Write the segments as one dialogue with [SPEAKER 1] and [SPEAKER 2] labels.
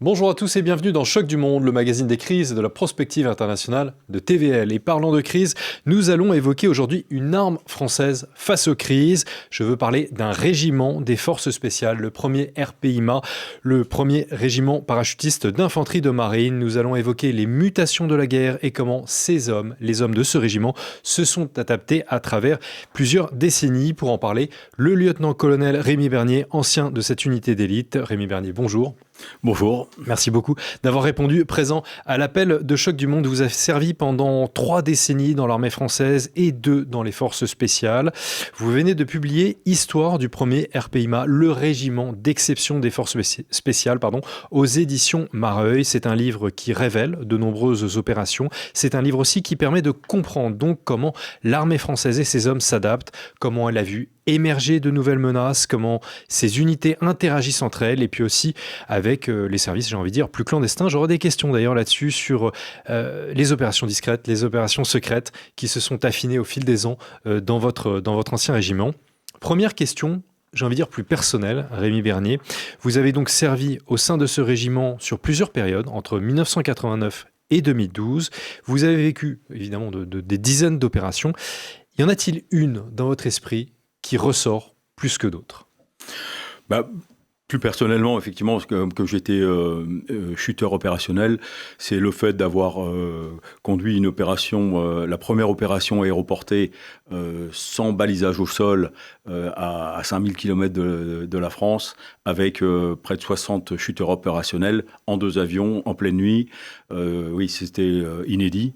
[SPEAKER 1] Bonjour à tous et bienvenue dans Choc du Monde, le magazine des crises et de la prospective internationale de TVL. Et parlant de crise, nous allons évoquer aujourd'hui une arme française face aux crises. Je veux parler d'un régiment des forces spéciales, le premier RPIMA, le premier régiment parachutiste d'infanterie de marine. Nous allons évoquer les mutations de la guerre et comment ces hommes, les hommes de ce régiment, se sont adaptés à travers plusieurs décennies. Pour en parler, le lieutenant-colonel Rémi Bernier, ancien de cette unité d'élite. Rémi Bernier, bonjour.
[SPEAKER 2] Bonjour.
[SPEAKER 1] Merci beaucoup d'avoir répondu présent à l'appel de Choc du Monde. Vous avez servi pendant 3 décennies dans l'armée française et 2 dans les forces spéciales. Vous venez de publier Histoire du premier RPIMA, le régiment d'exception des forces spéciales, aux éditions Mareuil. C'est un livre qui révèle de nombreuses opérations. C'est un livre aussi qui permet de comprendre donc comment l'armée française et ses hommes s'adaptent, comment elle a vu émerger de nouvelles menaces, comment ces unités interagissent entre elles et puis aussi avec les services, j'ai envie de dire, plus clandestins. J'aurai des questions d'ailleurs là-dessus sur les opérations discrètes, les opérations secrètes qui se sont affinées au fil des ans dans votre ancien régiment. Première question, j'ai envie de dire plus personnelle, Rémi Bernier. Vous avez donc servi au sein de ce régiment sur plusieurs périodes, entre 1989 et 2012. Vous avez vécu évidemment des dizaines d'opérations. Y en a-t-il une dans votre esprit qui ressort plus que d'autres?
[SPEAKER 2] Plus personnellement, effectivement, comme j'étais shooter opérationnel, c'est le fait d'avoir conduit une opération, la première opération aéroportée sans balisage au sol à 5000 km de la France, avec près de 60 shooters opérationnels en 2 avions, en pleine nuit. Oui, c'était inédit.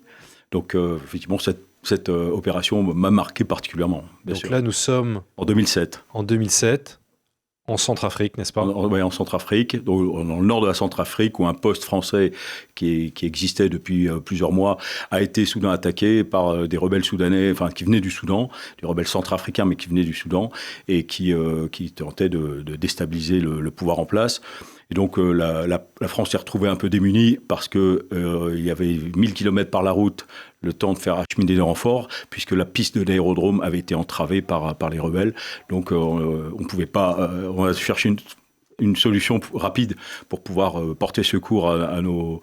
[SPEAKER 2] Donc, effectivement, cette opération m'a marqué particulièrement.
[SPEAKER 1] Donc sûr. Là, nous sommes...
[SPEAKER 2] En 2007.
[SPEAKER 1] En 2007, en Centrafrique, n'est-ce pas ?
[SPEAKER 2] Oui, en Centrafrique, dans le nord de la Centrafrique, où un poste français qui existait depuis plusieurs mois a été soudain attaqué par des rebelles soudanais, enfin qui venaient du Soudan, des rebelles centrafricains, mais qui venaient du Soudan, et qui tentaient de déstabiliser le pouvoir en place. Et donc la France s'est retrouvée un peu démunie parce que il y avait 1000 km par la route, le temps de faire acheminer des renforts, puisque la piste de l'aérodrome avait été entravée par les rebelles. Donc on pouvait pas, on a cherché une solution rapide pour pouvoir porter secours à nos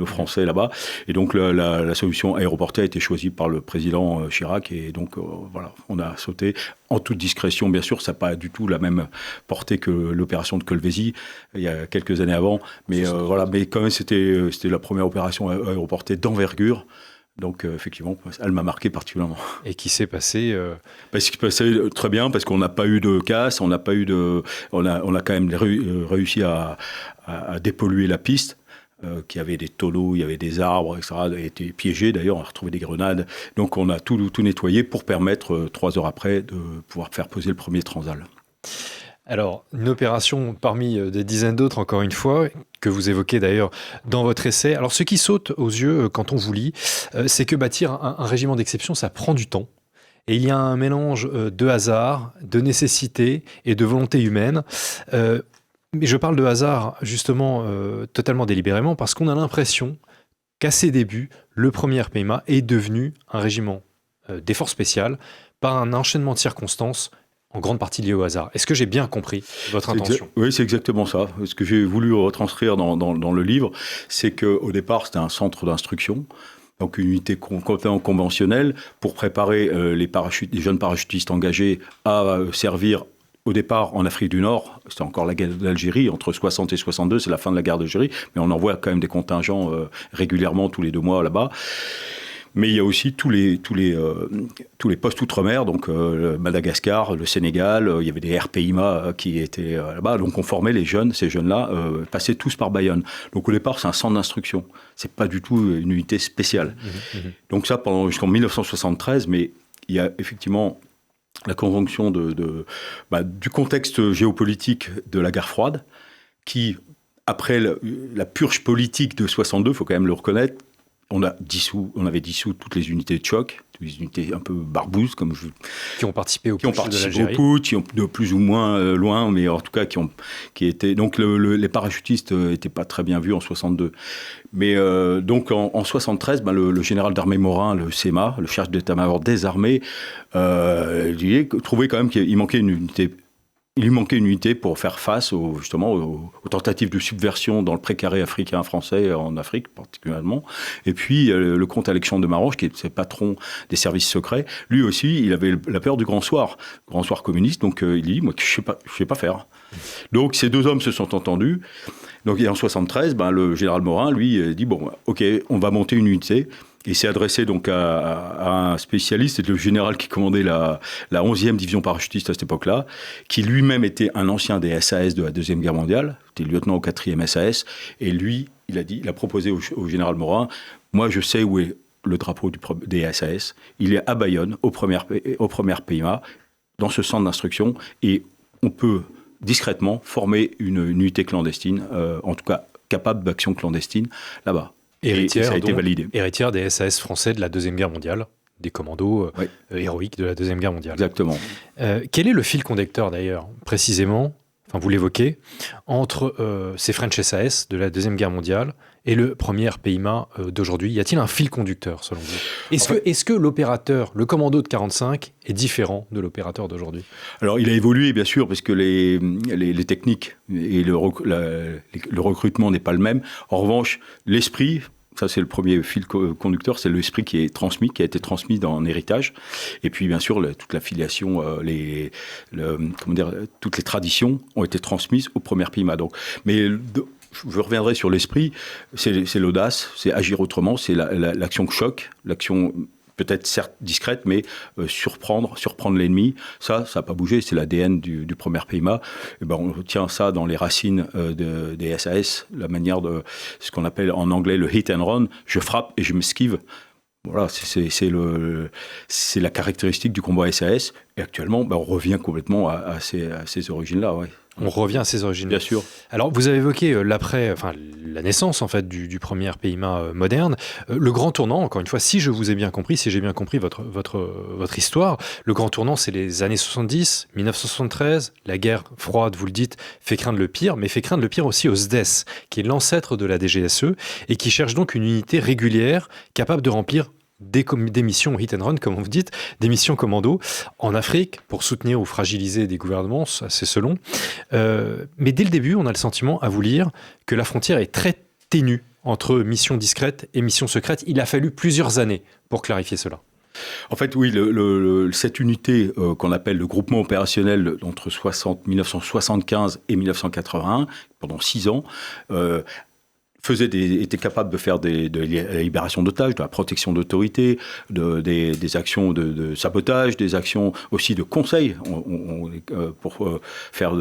[SPEAKER 2] Français là-bas. Et donc la solution aéroportée a été choisie par le président Chirac. Et donc voilà, on a sauté en toute discrétion. Bien sûr, ça n'a pas du tout la même portée que l'opération de Kolwezi il y a quelques années avant. Mais voilà, mais quand même c'était la première opération aéroportée d'envergure. Donc effectivement, elle m'a marqué particulièrement.
[SPEAKER 1] Et qui s'est passé
[SPEAKER 2] Ce qui s'est passé très bien, parce qu'on n'a pas eu de casse, on a quand même réussi à dépolluer la piste, qui avait des tonneaux, il y avait des arbres, etc. Elle a été piégée d'ailleurs, on a retrouvé des grenades. Donc on a tout nettoyé pour permettre 3 heures après de pouvoir faire poser le premier transal.
[SPEAKER 1] Alors, une opération parmi des dizaines d'autres, encore une fois, que vous évoquez d'ailleurs dans votre essai. Alors, ce qui saute aux yeux quand on vous lit, c'est que bâtir un régiment d'exception, ça prend du temps. Et il y a un mélange de hasard, de nécessité et de volonté humaine. Mais je parle de hasard, justement, totalement délibérément, parce qu'on a l'impression qu'à ses débuts, le premier RPIMA est devenu un régiment des forces spéciales par un enchaînement de circonstances en grande partie lié au hasard. Est-ce que j'ai bien compris votre intention ?
[SPEAKER 2] Oui, c'est exactement ça. Ce que j'ai voulu retranscrire dans le livre, c'est qu'au départ, c'était un centre d'instruction, donc une unité complètement conventionnelle pour préparer les jeunes parachutistes engagés à servir au départ en Afrique du Nord. C'était encore la guerre d'Algérie, entre 60 et 62, c'est la fin de la guerre d'Algérie, mais on envoie quand même des contingents régulièrement tous les 2 mois là-bas. Mais il y a aussi tous les postes outre-mer, donc Madagascar, le Sénégal, il y avait des RPIMA qui étaient là-bas. Donc on formait ces jeunes-là, passaient tous par Bayonne. Donc au départ, c'est un centre d'instruction. C'est pas du tout une unité spéciale. Donc ça, jusqu'en 1973, mais il y a effectivement la conjonction du contexte géopolitique de la guerre froide, qui, après la purge politique de 62, il faut quand même le reconnaître, on avait dissous toutes les unités de choc, des unités un peu barbouzes,
[SPEAKER 1] qui ont participé au putsch de l'Algérie.
[SPEAKER 2] Qui ont de plus ou moins loin, mais en tout cas qui étaient. Donc les parachutistes n'étaient pas très bien vus en 62. Mais donc en 73, le général d'armée Morin, le CEMA, le chef d'état-major des armées, trouvait quand même qu'il manquait une unité il lui manquait une unité pour faire face justement aux tentatives de subversion dans le précaré africain-français en Afrique particulièrement. Et puis le comte Alexandre de Marange, qui était patron des services secrets, lui aussi, il avait la peur du grand soir communiste. Donc il dit, moi, je sais pas faire. Donc ces deux hommes se sont entendus. Donc et en 73, le général Morin, lui, dit bon, ok, on va monter une unité. Il s'est adressé donc à un spécialiste, c'était le général qui commandait la 11e division parachutiste à cette époque-là, qui lui-même était un ancien des SAS de la Deuxième Guerre mondiale, était lieutenant au 4e SAS, et lui, il a proposé au général Morin, moi je sais où est le drapeau des SAS, il est à Bayonne, au premier PIMA, dans ce centre d'instruction, et on peut discrètement former une unité clandestine, en tout cas capable d'action clandestine, là-bas.
[SPEAKER 1] Héritière,
[SPEAKER 2] ça a été validé.
[SPEAKER 1] Héritière des SAS français de la Deuxième Guerre mondiale, des commandos héroïques de la Deuxième Guerre mondiale.
[SPEAKER 2] Exactement.
[SPEAKER 1] Quel est le fil conducteur d'ailleurs, précisément, enfin vous l'évoquez, entre ces French SAS de la Deuxième Guerre mondiale et le premier RPIMA d'aujourd'hui? Y a-t-il un fil conducteur selon vous? Est-ce que l'opérateur, le commando de 45, est différent de l'opérateur d'aujourd'hui? Alors
[SPEAKER 2] il a évolué bien sûr, parce que les techniques et le recrutement n'est pas le même. En revanche, l'esprit, ça c'est le premier fil conducteur, c'est l'esprit qui a été transmis en héritage. Et puis bien sûr, toute la filiation, toutes les traditions ont été transmises au premier PIMA. Donc, mais je reviendrai sur l'esprit, c'est l'audace, c'est agir autrement, c'est l'action choc, l'action peut-être certes discrète, mais surprendre l'ennemi. Ça n'a pas bougé, c'est l'ADN du premier PIMA. Et on retient ça dans les racines des SAS, la manière de ce qu'on appelle en anglais le hit and run, je frappe et je m'esquive. Voilà, c'est la caractéristique du combat SAS. Et actuellement, on revient complètement à ces origines-là. Ouais.
[SPEAKER 1] On revient à ces origines.
[SPEAKER 2] Bien sûr.
[SPEAKER 1] Alors, vous avez évoqué la naissance en fait du premier PIMA moderne. Le grand tournant, encore une fois, si je vous ai bien compris, si j'ai bien compris votre histoire, le grand tournant, c'est les années 70, 1973. La guerre froide, vous le dites, fait craindre le pire, mais fait craindre le pire aussi au SDES, qui est l'ancêtre de la DGSE et qui cherche donc une unité régulière capable de remplir des missions hit and run, comme vous dites, des missions commando en Afrique pour soutenir ou fragiliser des gouvernements, c'est selon. Mais dès le début, on a le sentiment, à vous lire, que la frontière est très ténue entre mission discrète et mission secrète. Il a fallu plusieurs années pour clarifier cela.
[SPEAKER 2] En fait, oui, cette unité qu'on appelle le groupement opérationnel entre 1975 et 1981, pendant 6 ans, était capable de faire de la libération d'otages, de la protection d'autorité, des actions de sabotage, des actions aussi de conseil pour faire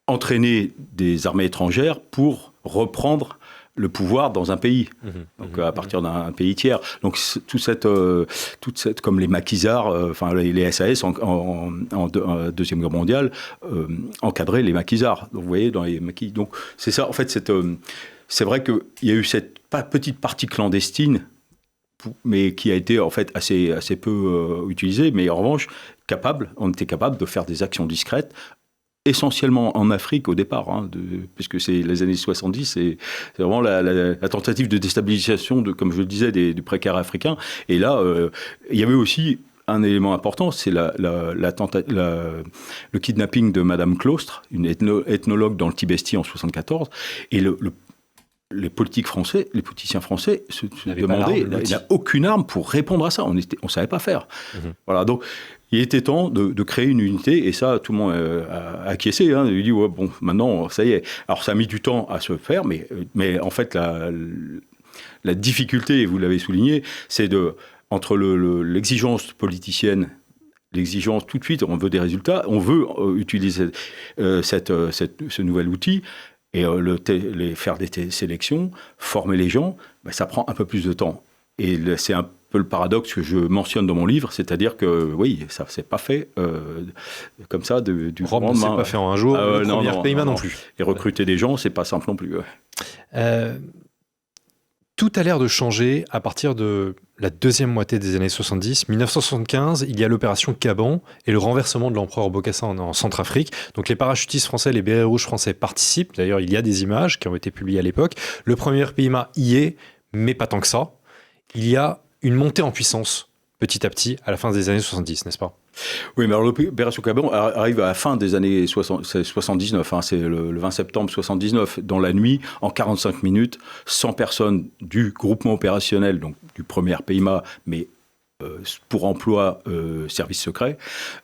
[SPEAKER 2] entraîner des armées étrangères pour reprendre le pouvoir dans un pays, donc à partir d'un pays tiers. Donc toute cette comme les maquisards, les SAS en Deuxième Guerre mondiale encadraient les maquisards. Donc vous voyez dans les maquis. Donc c'est ça. En fait, c'est vrai qu'il y a eu cette petite partie clandestine, mais qui a été en fait assez peu utilisée. Mais en revanche, on était capable de faire des actions discrètes, essentiellement en Afrique au départ, puisque c'est les années 70, c'est vraiment la tentative de déstabilisation, comme je le disais, du précaire africain. Et là, il y avait aussi un élément important, c'est le kidnapping de Madame Claustre, une ethnologue dans le Tibesti en 74, et les politiciens français se demandaient, il n'y a aucune arme pour répondre à ça, on ne savait pas faire. Voilà, donc il était temps de créer une unité, et ça, tout le monde a acquiescé. Il dit, ouais, bon, maintenant, ça y est. Alors, ça a mis du temps à se faire, mais en fait, la difficulté, et vous l'avez souligné, c'est entre l'exigence politicienne, l'exigence tout de suite, on veut des résultats, on veut utiliser ce nouvel outil, et faire des sélections, former les gens, ça prend un peu plus de temps. Et c'est un peu le paradoxe que je mentionne dans mon livre, c'est-à-dire que, oui, ça ne s'est pas fait comme ça du
[SPEAKER 1] Rome ne s'est pas fait en un jour, le premier PIMA non plus.
[SPEAKER 2] Et recruter des gens, ce n'est pas simple non plus.
[SPEAKER 1] Tout a l'air de changer à partir de la deuxième moitié des années 70. 1975, il y a l'opération Caban et le renversement de l'empereur Bokassa en Centrafrique. Donc les parachutistes français, les bérets rouges français participent. D'ailleurs, il y a des images qui ont été publiées à l'époque. Le premier PIMA y est, mais pas tant que ça. Il y a une montée en puissance petit à petit à la fin des années 70, n'est-ce pas?
[SPEAKER 2] Oui, mais alors l'opération Caban arrive à la fin des années 79, hein, c'est le 20 septembre 79, dans la nuit, en 45 minutes, 100 personnes du groupement opérationnel, donc du premier PIMA, mais pour emploi service secret,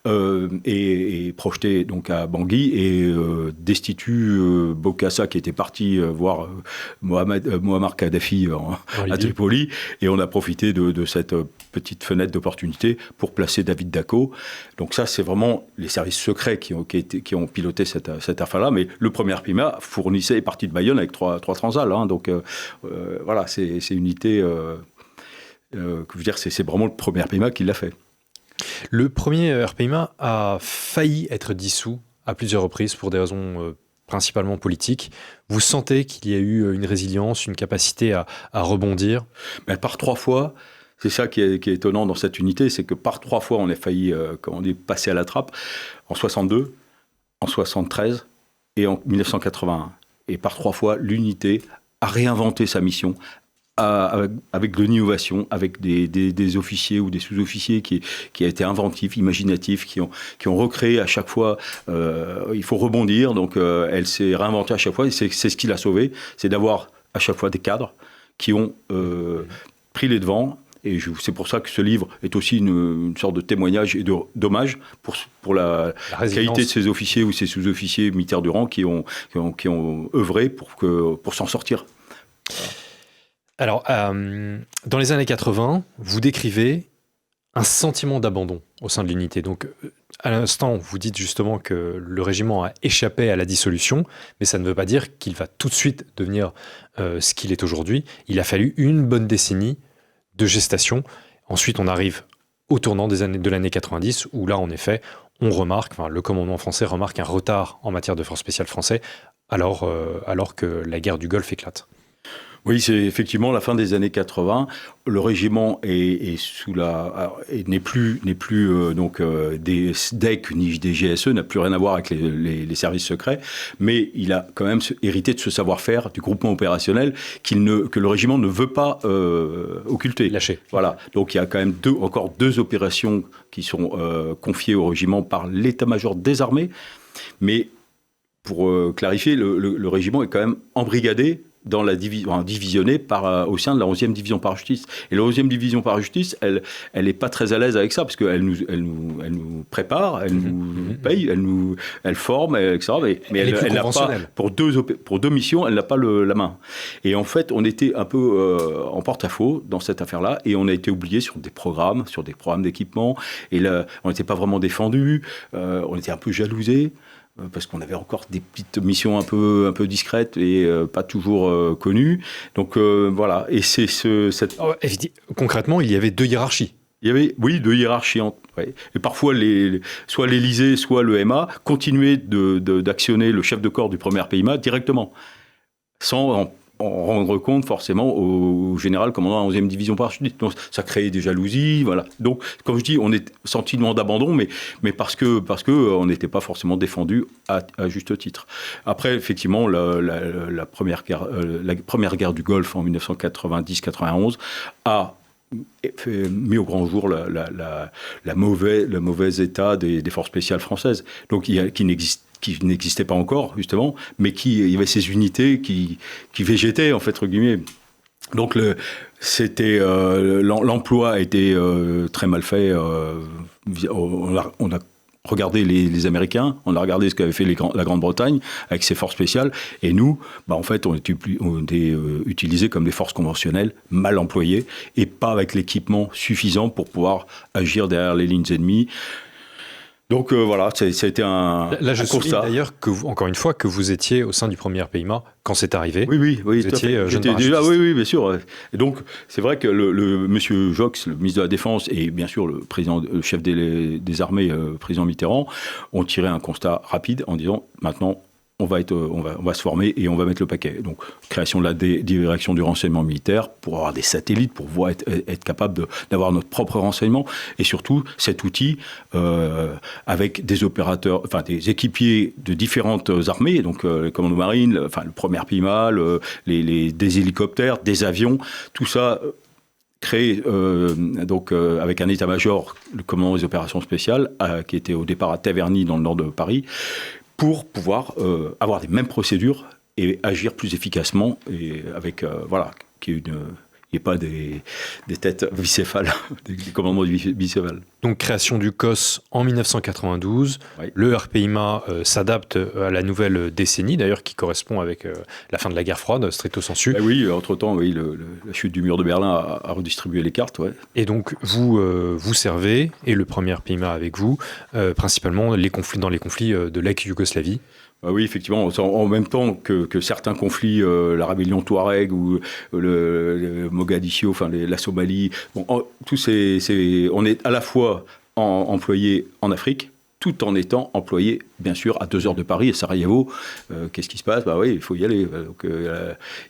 [SPEAKER 2] et projeté donc à Bangui et destitue Bokassa qui était parti voir Muammar Kadhafi à Tripoli, et on a profité de cette petite fenêtre d'opportunité pour placer David Dacko. Donc ça, c'est vraiment les services secrets qui ont piloté cette affaire-là, mais le premier PIMA fournissait, est parti de Bayonne avec trois transals, hein, donc voilà, c'est une unité... c'est vraiment le premier RPIMA qui l'a fait.
[SPEAKER 1] Le premier RPIMA a failli être dissous à plusieurs reprises pour des raisons principalement politiques. Vous sentez qu'il y a eu une résilience, une capacité à rebondir?
[SPEAKER 2] Mais par 3 fois, c'est ça qui est étonnant dans cette unité, c'est que par 3 fois on a failli passer à la trappe, en 62, en 73 et en 1981. Et par 3 fois, l'unité a réinventé sa mission, avec de l'innovation, avec des officiers ou des sous-officiers qui a été inventifs, imaginatifs, qui ont recréé à chaque fois. Il faut rebondir, donc elle s'est réinventée à chaque fois, et c'est ce qui l'a sauvée, c'est d'avoir à chaque fois des cadres qui ont pris les devants. Et c'est pour ça que ce livre est aussi une sorte de témoignage et d'hommage pour la qualité de ces officiers ou ces sous-officiers militaires du rang qui ont œuvré pour s'en sortir.
[SPEAKER 1] Alors, dans les années 80, vous décrivez un sentiment d'abandon au sein de l'unité. Donc, à l'instant, vous dites justement que le régiment a échappé à la dissolution, mais ça ne veut pas dire qu'il va tout de suite devenir ce qu'il est aujourd'hui. Il a fallu une bonne décennie de gestation. Ensuite, on arrive au tournant de l'année 90, où là, en effet, le commandement français remarque un retard en matière de forces spéciales français, alors que la guerre du Golfe éclate.
[SPEAKER 2] Oui, c'est effectivement la fin des années 80. Le régiment n'est plus des SDEC ni des GSE, n'a plus rien à voir avec les services secrets, mais il a quand même hérité de ce savoir-faire du groupement opérationnel que le régiment ne veut pas occulter.
[SPEAKER 1] Lâcher.
[SPEAKER 2] Voilà. Donc il y a quand même encore deux opérations qui sont confiées au régiment par l'état-major des armées, mais pour clarifier, le régiment est quand même embrigadé divisionné au sein de la 11e division parachutiste. Et la 11e division parachutiste, elle n'est pas très à l'aise avec ça, parce qu'elle nous prépare, elle nous paye, elle forme, etc. Mais elle n'a pas, pour deux missions, elle n'a pas la main. Et en fait, on était un peu en porte-à-faux dans cette affaire-là, et on a été oublié sur des programmes d'équipement, et là, on n'était pas vraiment défendus, on était un peu jalousés, parce qu'on avait encore des petites missions un peu discrètes et pas toujours connues. Donc voilà, et c'est
[SPEAKER 1] concrètement, il y avait deux hiérarchies.
[SPEAKER 2] Il y avait, oui, deux hiérarchies. Ouais. Et parfois, soit l'Élysée, soit le MA continuaient d'actionner le chef de corps du premier PIMA directement, sans en rendre compte forcément au général commandant de la 11e division parachutiste. Donc ça créait des jalousies, voilà. Donc, comme je dis, on est sentiment d'abandon, mais parce que on n'était pas forcément défendu à juste titre. Après, effectivement, la première guerre du Golfe en 1990-91 a mis au grand jour le mauvais état des forces spéciales françaises, donc qui n'existait pas encore, justement, mais il y avait ces unités qui végétaient, en fait, entre guillemets. Donc, l'emploi a été très mal fait. On a regardé les Américains, on a regardé ce qu'avait fait la Grande-Bretagne avec ses forces spéciales, et nous, en fait, on était utilisés comme des forces conventionnelles, mal employées, et pas avec l'équipement suffisant pour pouvoir agir derrière les lignes ennemies. Donc voilà, ça a été un
[SPEAKER 1] Là, je souligne
[SPEAKER 2] constat.
[SPEAKER 1] D'ailleurs, encore une fois, que vous étiez au sein du premier PIMA quand c'est arrivé.
[SPEAKER 2] Oui,
[SPEAKER 1] vous étiez jeune parachutiste.
[SPEAKER 2] Oui, bien sûr. Et donc, c'est vrai que le monsieur Jox, le ministre de la Défense, et bien sûr le chef des armées, président Mitterrand, ont tiré un constat rapide en disant maintenant, on va se former et on va mettre le paquet. Donc, création de la direction du renseignement militaire pour avoir des satellites, pour pouvoir être capable d'avoir notre propre renseignement. Et surtout, cet outil avec des opérateurs, enfin des équipiers de différentes armées, donc les commandos marines, le premier PIMA, des hélicoptères, des avions, tout ça créé donc avec un état-major, le commandement des opérations spéciales, qui était au départ à Taverny dans le nord de Paris, pour pouvoir avoir les mêmes procédures et agir plus efficacement et avec qu'il y ait pas des têtes bicéphales, des commandements bicéphales.
[SPEAKER 1] Donc création du COS en 1992. Oui. Le RPIMA s'adapte à la nouvelle décennie, d'ailleurs qui correspond avec la fin de la guerre froide, stricto sensu.
[SPEAKER 2] Ben oui, entre-temps, oui, la chute du mur de Berlin a redistribué les cartes. Ouais.
[SPEAKER 1] Et donc vous servez, et le premier RPIMA avec vous, principalement dans les conflits de l'ex-Yougoslavie.
[SPEAKER 2] Oui, effectivement, en même temps que certains conflits, la rébellion Touareg ou le Mogadiscio, enfin la Somalie, on est à la fois employé en Afrique, tout en étant employé, bien sûr, à 2 heures de Paris, à Sarajevo. Qu'est-ce qui se passe ? Oui, il faut y aller. Donc, il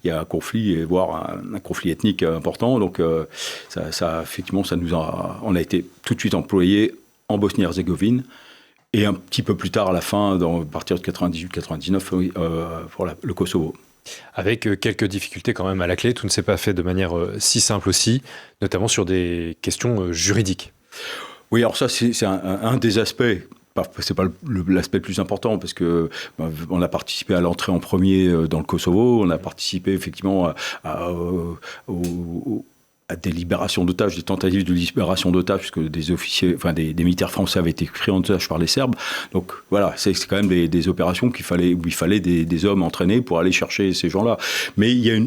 [SPEAKER 2] y a un conflit, voire un conflit ethnique important. Donc, effectivement, on a été tout de suite employé en Bosnie-Herzégovine. Et un petit peu plus tard, à la fin, à partir de 98-99, pour le Kosovo.
[SPEAKER 1] Avec quelques difficultés quand même à la clé, tout ne s'est pas fait de manière si simple aussi, notamment sur des questions juridiques.
[SPEAKER 2] Oui, alors ça, c'est un des aspects. C'est pas l'aspect le plus important parce que on a participé à l'entrée en premier dans le Kosovo, on a participé effectivement à des libérations d'otages, des tentatives de libération d'otages, puisque des officiers, des militaires français avaient été pris en otage par les Serbes. Donc voilà, c'est quand même des opérations où il fallait des hommes entraînés pour aller chercher ces gens-là. Mais il y a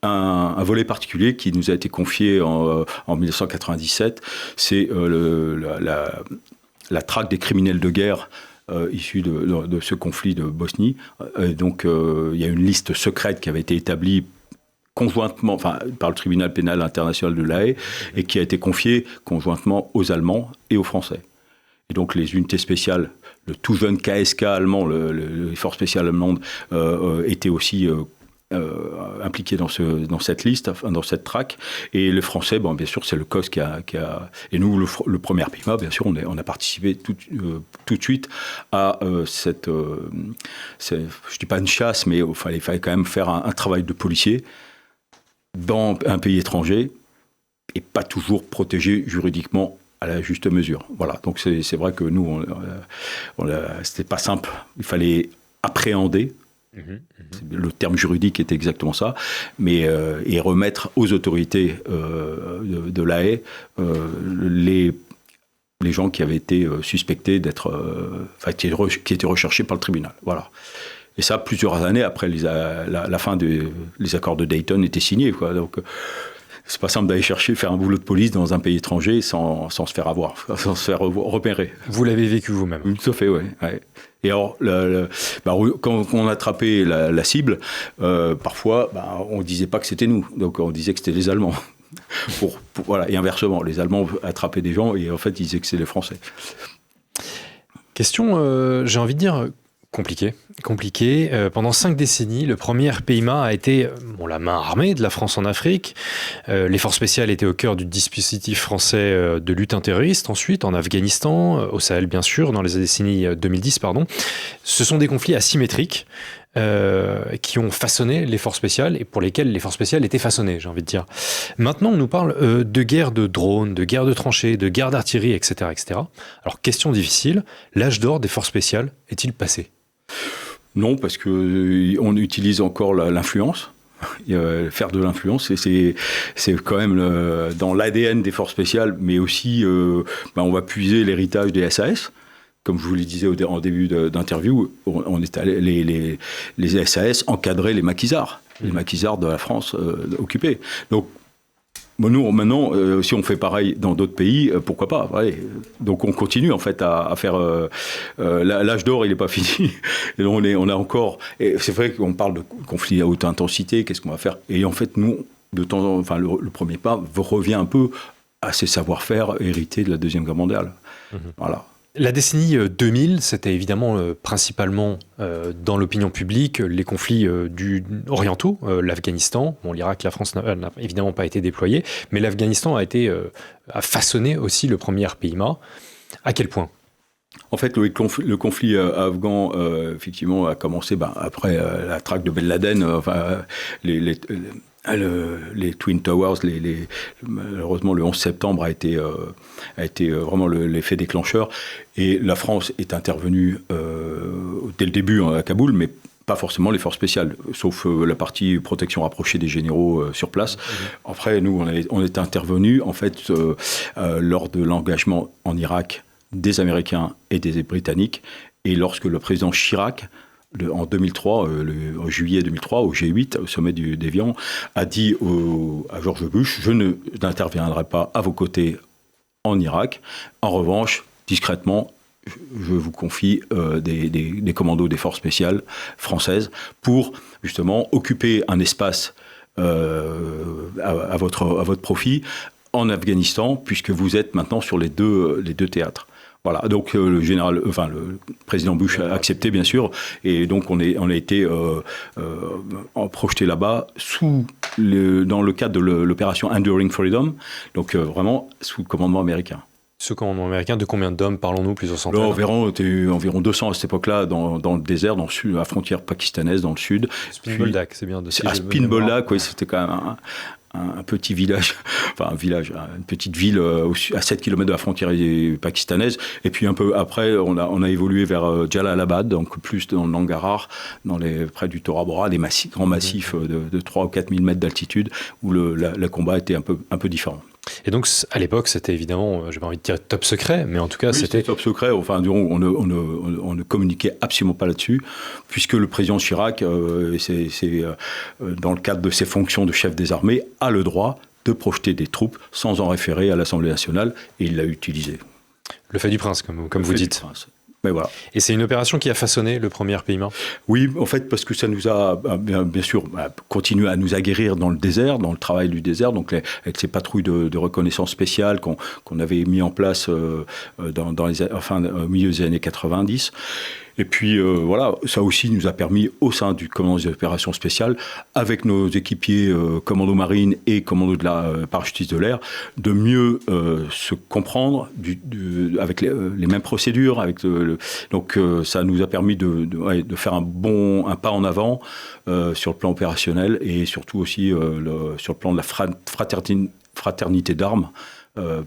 [SPEAKER 2] un volet particulier qui nous a été confié en 1997, c'est la traque des criminels de guerre issus de ce conflit de Bosnie. Donc il y a une liste secrète qui avait été établie conjointement, par le tribunal pénal international de La Haye, et qui a été confié conjointement aux Allemands et aux Français. Et donc les unités spéciales, le tout jeune KSK allemand, les forces spéciales allemandes, étaient aussi impliqués dans cette liste, dans cette traque. Et les Français, bien sûr, c'est le COS qui a... Et nous, le premier RPIMA, bien sûr, on a participé tout de suite à cette... je ne dis pas une chasse, mais il fallait quand même faire un travail de policier dans un pays étranger et pas toujours protégé juridiquement à la juste mesure. Voilà, donc c'est vrai que nous, c'était pas simple. Il fallait appréhender, le terme juridique était exactement ça, mais et remettre aux autorités de La Haye les gens qui avaient été suspectés d'être... qui étaient recherchés par le tribunal. Voilà. Et ça, plusieurs années après la fin des accords de Dayton étaient signés, quoi. Donc, c'est pas simple d'aller faire un boulot de police dans un pays étranger sans se faire avoir, sans se faire repérer.
[SPEAKER 1] Vous l'avez vécu vous-même.
[SPEAKER 2] Tout à fait, oui. Ouais. Et alors, quand on attrapait la cible, parfois, on disait pas que c'était nous. Donc, on disait que c'était les Allemands. Voilà. Et inversement, les Allemands attrapaient des gens et en fait, ils disaient que c'est les Français.
[SPEAKER 1] Question, j'ai envie de dire... Compliqué. Pendant 5 décennies, le premier RPIMA a été la main armée de la France en Afrique. Les forces spéciales étaient au cœur du dispositif français de lutte antiterroriste, ensuite en Afghanistan, au Sahel bien sûr, dans les décennies 2010, pardon. Ce sont des conflits asymétriques qui ont façonné les forces spéciales et pour lesquels les forces spéciales étaient façonnées, j'ai envie de dire. Maintenant, on nous parle de guerre de drones, de guerre de tranchées, de guerre d'artillerie, etc., etc. Alors, question difficile, l'âge d'or des forces spéciales est-il passé ?
[SPEAKER 2] Non, parce qu'on utilise encore l'influence. Faire de l'influence, c'est quand même dans l'ADN des forces spéciales, mais aussi on va puiser l'héritage des SAS. Comme je vous le disais en début d'interview, les SAS encadraient les maquisards, les maquisards de la France occupée. Donc, nous, maintenant, si on fait pareil dans d'autres pays, pourquoi pas, ouais. Donc on continue en fait à faire... l'âge d'or, il n'est pas fini. Et on a encore... Et c'est vrai qu'on parle de conflits à haute intensité, qu'est-ce qu'on va faire ? Et en fait, nous, de temps en temps, le premier pas revient un peu à ces savoir-faire hérités de la Deuxième Guerre mondiale. Voilà.
[SPEAKER 1] La décennie 2000, c'était évidemment principalement dans l'opinion publique les conflits orientaux, l'Afghanistan. L'Irak, la France n'a évidemment pas été déployé, mais l'Afghanistan a façonné aussi le premier RPIMA. À quel point ?
[SPEAKER 2] En fait, le conflit afghan, effectivement, a commencé après la traque de Ben Laden. les Twin Towers, malheureusement le 11 septembre a été vraiment l'effet déclencheur. Et la France est intervenue dès le début à Kaboul, mais pas forcément les forces spéciales, sauf la partie protection rapprochée des généraux sur place. Après, nous, on est intervenus en fait lors de l'engagement en Irak des Américains et des Britanniques. Et lorsque le président Chirac, en 2003, en juillet 2003, au G8, au sommet d'Évian, a dit à George Bush, je n'interviendrai pas à vos côtés en Irak. En revanche, discrètement, je vous confie des commandos des forces spéciales françaises pour justement occuper un espace à votre profit en Afghanistan, puisque vous êtes maintenant sur les deux théâtres. Voilà, donc le président Bush a accepté bien sûr, et donc on a été projeté là-bas dans le cadre de l'opération Enduring Freedom, donc vraiment sous le commandement américain.
[SPEAKER 1] Ce commandement américain, de combien d'hommes parlons-nous? Plusieurs centaines?
[SPEAKER 2] Environ 200 à cette époque-là, dans le désert, dans le sud, à la frontière pakistanaise, dans le sud.
[SPEAKER 1] Spinboldak, c'est bien de
[SPEAKER 2] à Spinboldak, oui, c'était quand même un petit village, une petite ville à 7 km de la frontière pakistanaise. Et puis un peu après, on a évolué vers Jalalabad, donc plus dans le Nangarhar, près du Tora Bora, des grands massifs de 3 ou 4 000 mètres d'altitude, où le combat était un peu différent.
[SPEAKER 1] Et donc, à l'époque, c'était évidemment, j'ai pas envie de dire top secret, mais en tout cas, c'était
[SPEAKER 2] top secret. Enfin, on ne communiquait absolument pas là-dessus, puisque le président Chirac, dans le cadre de ses fonctions de chef des armées, a le droit de projeter des troupes sans en référer à l'Assemblée nationale, et il l'a utilisé.
[SPEAKER 1] Le fait du prince, comme vous dites.
[SPEAKER 2] Mais voilà.
[SPEAKER 1] Et c'est une opération qui a façonné le premier Pays-Main?
[SPEAKER 2] Oui, en fait, parce que ça nous a, bien sûr, continué à nous aguerrir dans le désert, dans le travail du désert, donc avec ces patrouilles de reconnaissance spéciale qu'on avait mis en place au milieu des années 90. Et puis voilà, ça aussi nous a permis, au sein du commandement des opérations spéciales, avec nos équipiers commando marine et commando de la parachutistes de l'air, de mieux se comprendre avec les mêmes procédures. Donc ça nous a permis de faire un pas en avant sur le plan opérationnel, et surtout aussi sur le plan de la fraternité d'armes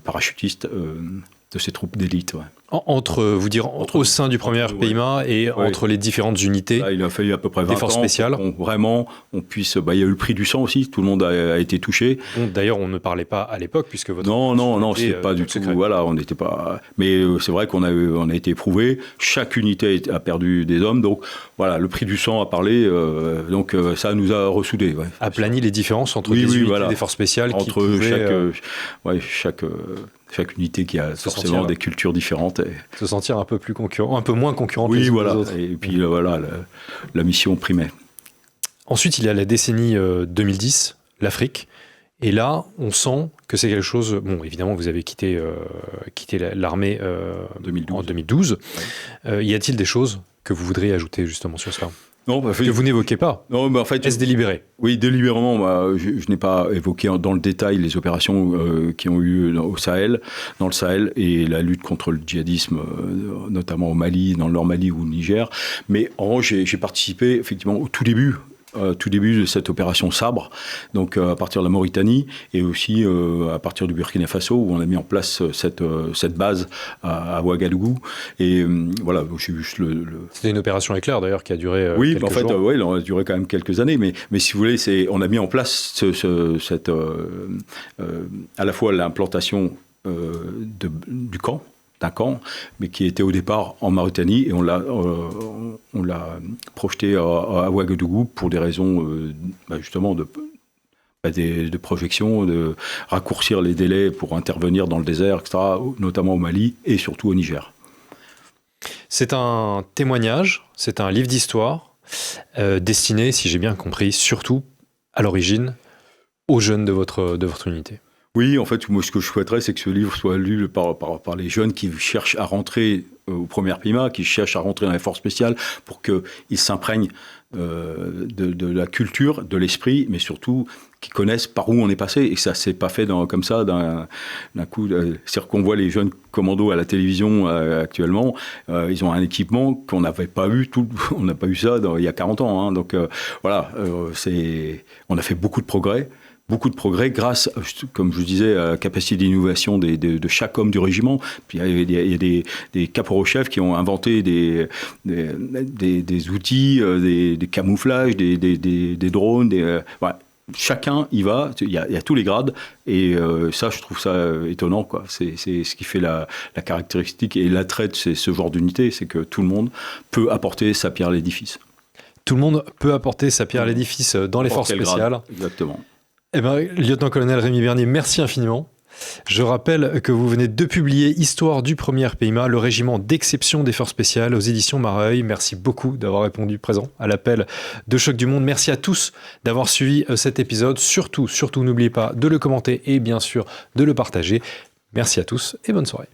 [SPEAKER 2] parachutistes de ces troupes d'élite. Ouais.
[SPEAKER 1] Au sein du premier Pays-Main et entre les différentes unités.
[SPEAKER 2] Là, il a fallu à peu près 20
[SPEAKER 1] des forces spéciales.
[SPEAKER 2] On puisse. Il y a eu le prix du sang aussi. Tout le monde a été touché.
[SPEAKER 1] D'ailleurs, on ne parlait pas à l'époque puisque votre.
[SPEAKER 2] Non, c'est pas du tout. Secret. Voilà, on n'était pas. Mais c'est vrai qu'on a été éprouvé. Chaque unité a perdu des hommes. Donc voilà, le prix du sang a parlé. Donc ça nous a ressoudés. Ouais,
[SPEAKER 1] aplani les différences entre les unités des forces spéciales
[SPEAKER 2] entre chaque unité qui a forcément des cultures différentes.
[SPEAKER 1] Se sentir un peu moins concurrent.
[SPEAKER 2] Oui, voilà. Et puis la mission primait.
[SPEAKER 1] Ensuite, il y a la décennie 2010, l'Afrique. Et là, on sent que c'est quelque chose... Bon, évidemment, vous avez quitté l'armée en 2012. Ouais. Y a-t-il des choses que vous voudriez ajouter justement sur cela ?
[SPEAKER 2] Non,
[SPEAKER 1] que vous n'évoquez pas.
[SPEAKER 2] Non, mais en fait,
[SPEAKER 1] est-ce délibéré ?
[SPEAKER 2] Oui, délibérément. Je n'ai pas évoqué dans le détail les opérations qui ont eu dans le Sahel, et la lutte contre le djihadisme, notamment au Mali, dans le Nord Mali ou au Niger. Mais en revanche, j'ai participé effectivement au tout début de cette opération Sabre, donc à partir de la Mauritanie, et aussi à partir du Burkina Faso, où on a mis en place cette base à Ouagadougou. Et voilà, j'ai juste
[SPEAKER 1] C'était une opération éclair d'ailleurs qui a duré
[SPEAKER 2] quelques jours. Elle a duré quand même quelques années, mais si vous voulez, on a mis en place à la fois l'implantation du camp, d'un camp, mais qui était au départ en Mauritanie, et on l'a projeté à Ouagadougou pour des raisons justement de projection, de raccourcir les délais pour intervenir dans le désert, etc., notamment au Mali et surtout au Niger.
[SPEAKER 1] C'est un témoignage, c'est un livre d'histoire destiné, si j'ai bien compris, surtout à l'origine aux jeunes de votre unité.
[SPEAKER 2] Oui, en fait, moi, ce que je souhaiterais, c'est que ce livre soit lu par les jeunes qui cherchent à rentrer aux premières PIMA, qui cherchent à rentrer dans les forces spéciales pour qu'ils s'imprègnent de la culture, de l'esprit, mais surtout qui connaissent par où on est passé. Et ça s'est pas fait comme ça d'un coup. C'est-à-dire qu'on voit les jeunes commandos à la télévision actuellement, ils ont un équipement qu'on n'avait pas eu, on n'a pas eu ça il y a 40 ans. Hein. Donc voilà, on a fait beaucoup de progrès grâce, comme je vous disais, à la capacité d'innovation de chaque homme du régiment. Puis il y a des caporaux-chefs qui ont inventé des outils, des camouflages, des drones. Voilà. Chacun y va, il y a tous les grades, et ça, je trouve ça étonnant, quoi. C'est ce qui fait la caractéristique et l'attrait de ce genre d'unité, c'est que tout le monde peut apporter sa pierre à l'édifice.
[SPEAKER 1] Tout le monde peut apporter sa pierre à l'édifice dans les forces spéciales.
[SPEAKER 2] Grade, exactement.
[SPEAKER 1] Eh bien, lieutenant-colonel Rémi Bernier, merci infiniment. Je rappelle que vous venez de publier Histoire du premier RPIMA, le régiment d'exception des forces spéciales aux éditions Mareuil. Merci beaucoup d'avoir répondu présent à l'appel de Choc du Monde. Merci à tous d'avoir suivi cet épisode. Surtout, n'oubliez pas de le commenter et bien sûr de le partager. Merci à tous et bonne soirée.